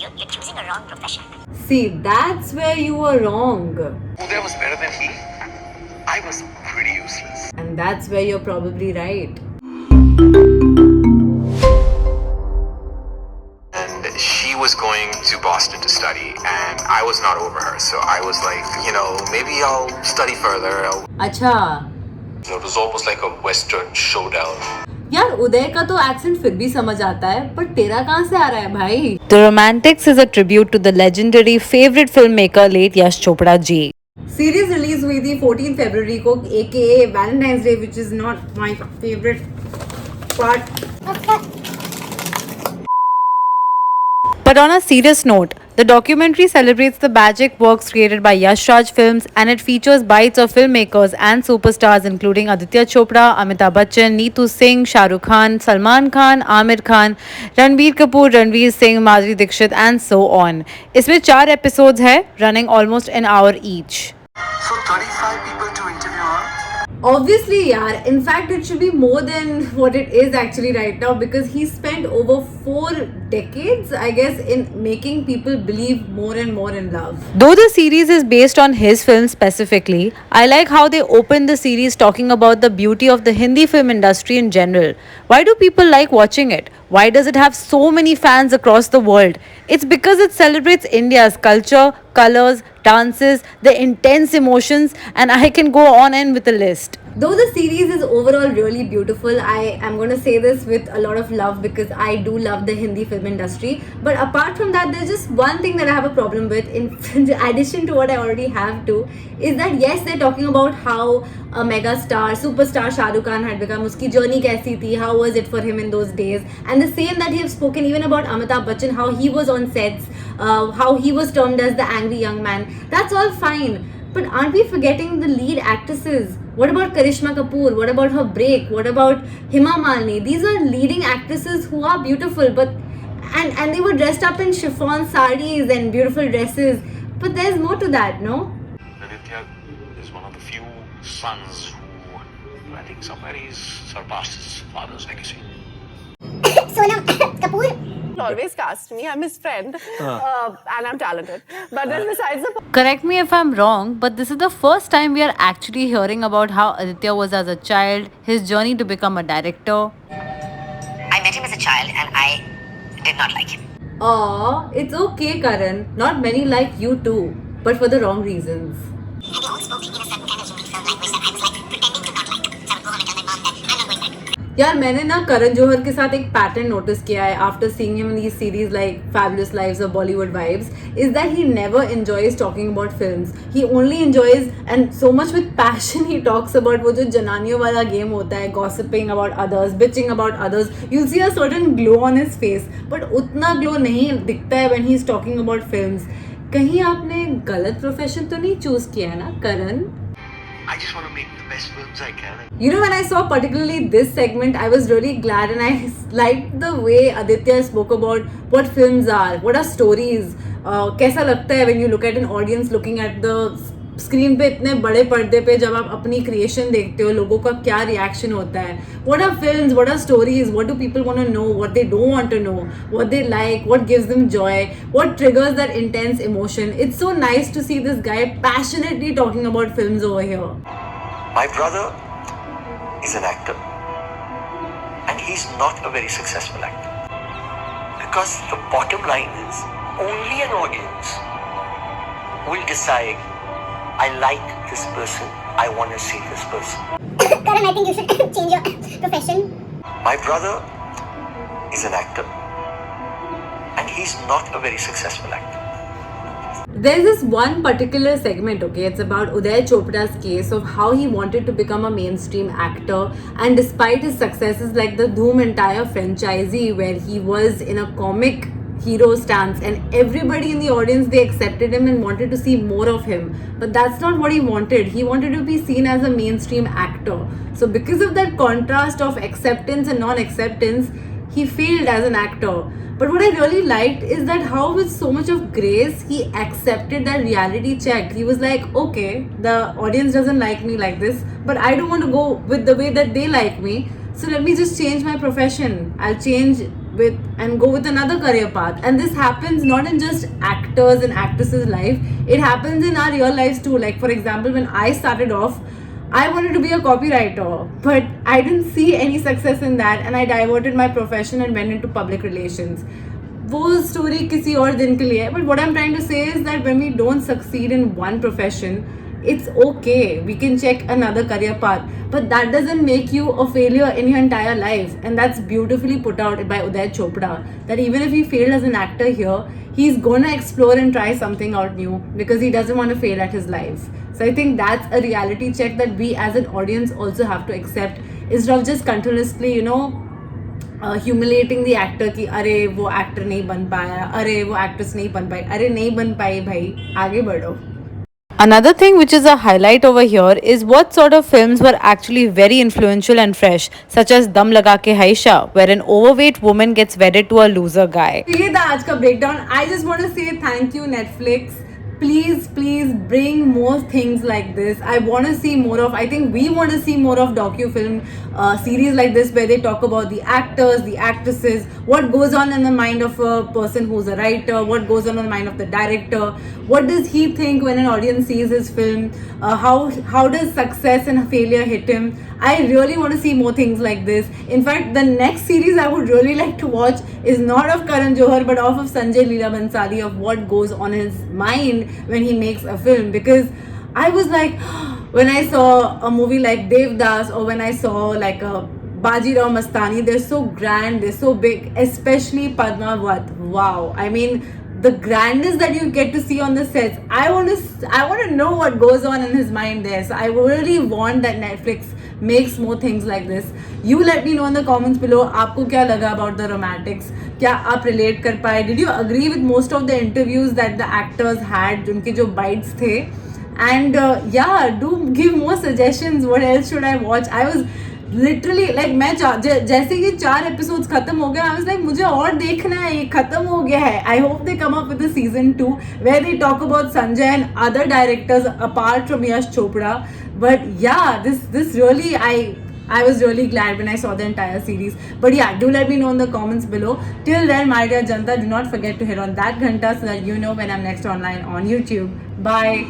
you're choosing a wrong profession. See, that's where you were wrong. Uday was better than me. I was pretty useless. And that's where you're probably right. And she was going to Boston to study, and I was not over her. So I was like, maybe I'll study further. अच्छा So it was almost like a Western showdown. यार उदय का तो accent फिर भी समझ आता है, पर तेरा कहाँ से आ रहा है भाई? The Romantics is a tribute to the legendary favorite filmmaker late Yash Chopra ji. Series release हुई थी 14 फरवरी को, AKA Valentine's Day, which is not my favorite part. But on a serious note, the documentary celebrates the magic works created by Yash Raj Films, and it features bites of filmmakers and superstars including Aditya Chopra, Amitabh Bachchan, Neetu Singh, Shah Rukh Khan, Salman Khan, Aamir Khan, Ranbir Kapoor, Ranveer Singh, Madhuri Dixit and so on. इसमें 4 episodes है, running almost an hour each. So 35 people to interview her? Obviously, yaar. In fact, it should be more than what it is actually right now, because he spent over 4 decades, I guess, in making people believe more and more in love. Though the series is based on his film specifically, I like how they open the series talking about the beauty of the Hindi film industry in general. Why do people like watching it? Why does it have so many fans across the world? It's because it celebrates India's culture, colors, dances, the intense emotions, and I can go on and with a list. Though the series is overall really beautiful, I am going to say this with a lot of love because I do love the Hindi film industry. But apart from that, there's just one thing that I have a problem with, in addition to what I already have to, is that yes, they're talking about how a mega star, superstar Shah Rukh Khan had become, uski journey kaisi thi, how was it for him in those days, and the same that he have spoken even about Amitabh Bachchan, how he was on sets, how he was termed as the angry young man. That's all fine. But aren't we forgetting the lead actresses? What about Karishma Kapoor? What about her break? What about Hema Malini? These are leading actresses who are beautiful, but and they were dressed up in chiffon sarees and beautiful dresses. But there's more to that, no? Aditya is one of the few sons who I think somewhere he's surpassed his father's legacy. Sonam Kapoor. Always cast me. I'm his friend, and I'm talented. But then besides the Correct me if I'm wrong, but this is the first time we are actually hearing about how Aditya was as a child, his journey to become a director. I met him as a child and I did not like him. Aw, it's okay, Karan. Not many like you too, but for the wrong reasons. And they all spoke in a certain kind of unique film language that I was like pretending to not like. So I would go home and tell my mom that I'm not going back. यार मैंने ना करण जौहर के साथ एक pattern notice किया है after seeing him in these series like Fabulous Lives और Bollywood vibes is that he never enjoys talking about films. He only enjoys and so much with passion he talks about वो जो जनानियों वाला गेम होता है, gossiping about others, bitching about others. You see a certain glow on his face, but उतना glow नहीं दिखता है when he is talking about films. कहीं आपने गलत प्रोफेशन तो नहीं चूज किया है ना करण? I just want to make the best films I can. You know, when I saw particularly this segment, I was really glad, and I liked the way Aditya spoke about what films are, what are stories. कैसा लगता है when you look at an audience looking at the screen पे इतने बड़े पर्दे पे जब आप अपनी क्रिएशन देखते हो, लोगों का क्या रिएक्शन होता है. What are films? What are stories? What do people want to know? What they don't want to know? What they like? What gives them joy? What triggers that intense emotion? It's so nice to see this guy passionately talking about films over here. My brother is an actor, and he's not a very successful actor, because the bottom line is only an audience will decide, I like this person, I want to see this person. Karan, I think you should change your profession. My brother is an actor, and he's not a very successful actor. There's this one particular segment, okay, it's about Uday Chopra's case of how he wanted to become a mainstream actor, and despite his successes like the Dhoom entire franchisee where he was in a comic hero stance and everybody in the audience, they accepted him and wanted to see more of him, but that's not what he wanted. He wanted to be seen as a mainstream actor. So because of that contrast of acceptance and non-acceptance, he failed as an actor. But what I really liked is that how with so much of grace he accepted that reality check. He was like, okay, the audience doesn't like me like this, but I don't want to go with the way that they like me. so let me just change my profession. I'll change with and go with another career path. And this happens not in just actors and actresses life, it happens in our real lives too. Like for example, when I started off, I wanted to be a copywriter, but I didn't see any success in that, and I diverted my profession and went into public relations. वो story किसी और दिन के लिए है. But what I'm trying to say is that when we don't succeed in one profession, it's okay. We can check another career path, but that doesn't make you a failure in your entire life. And that's beautifully put out by Uday Chopra. That even if he failed as an actor here, he's gonna explore and try something out new because he doesn't want to fail at his life. So I think that's a reality check that we as an audience also have to accept, instead of just continuously, humiliating the actor कि अरे वो actor नहीं बन पाया, अरे वो actress नहीं बन पाई, अरे नहीं बन पाई भाई, आगे बढ़ो. Another thing which is a highlight over here is what sort of films were actually very influential and fresh, such as Dum Laga Ke Haisha, where an overweight woman gets wedded to a loser guy. ये था आज का breakdown. I just want to say thank you Netflix. Please bring more things like this. I want to see more of, I think we want to see more of docu-film series like this, where they talk about the actors, the actresses, what goes on in the mind of a person who's a writer, what goes on in the mind of the director, what does he think when an audience sees his film, how does success and failure hit him. I really want to see more things like this. In fact, the next series I would really like to watch is not of Karan Johar, but of Sanjay Leela Bhansali, of what goes on in his mind when he makes a film. Because I was like, when I saw a movie like Devdas, or when I saw like a Bajirao Mastani, they're so grand, they're so big, especially Padmavat. Wow. I mean, the grandness that you get to see on the sets. I want to know what goes on in his mind there. So I really want that Netflix makes more things like this. You let me know in the comments below, आपको क्या लगा about the romantics? क्या आप relate कर पाए? Did you agree with most of the interviews that the actors had? उनके जो bites थे? And do give more suggestions. What else should I watch? I was literally like, मैं जैसे कि 4 episodes खत्म हो गए, I was like, मुझे और देखना है, ये खत्म हो गया है. I hope they come up with a season 2 where they talk about Sanjay and other directors apart from Yash Chopra. But yeah, this really, I was really glad when I saw the entire series. But yeah, do let me know in the comments below. Till then, my dear Janta, do not forget to hit on that ghanta so that you know when I'm next online on YouTube. Bye.